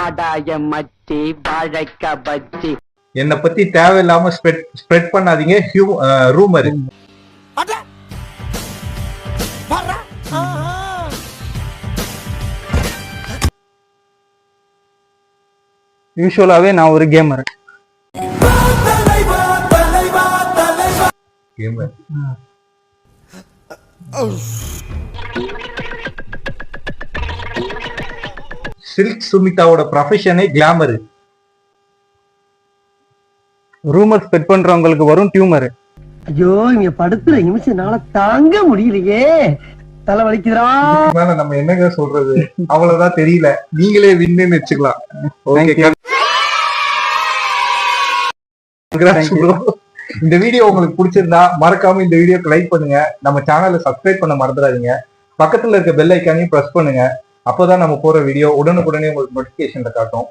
வாடாய மச்சி வாழைக்க பச்சி. என்னை பத்தி தேவையில்லாம ஸ்ப்ரெட் பண்ணாதீங்க. ரூமர். யூஸ்வலாவே நான் ஒரு கேமர். சில்க் சுமிதாவோட ப்ரொஃபஷனே கிளாமர். ரூமர் ஸ்ப்ரெட் பண்றவங்களுக்கு வரும் டியூமர். ஐயோ இங்க படுத்துற நிமிஷம்னால தாங்க முடியலையே, தலை வலிக்குதுடா. மேல நம்ம என்னங்க சொல்றது, அவ்வளவுதான் தெரியல. நீங்களே வின்னு வச்சுக்கலாம். இந்த வீடியோ உங்களுக்கு பிடிச்சிருந்தா மறக்காம இந்த வீடியோக்கு லைக் பண்ணுங்க. நம்ம சேனலை சப்ஸ்கிரைப் பண்ண மறந்துடாதீங்க. பக்கத்துல இருக்க பெல் ஐக்கானையும் பிரஸ் பண்ணுங்க. அப்போதான் நம்ம போற வீடியோ உடனுக்குடனே உங்களுக்கு நோட்டிபிகேஷன்ல காட்டும்.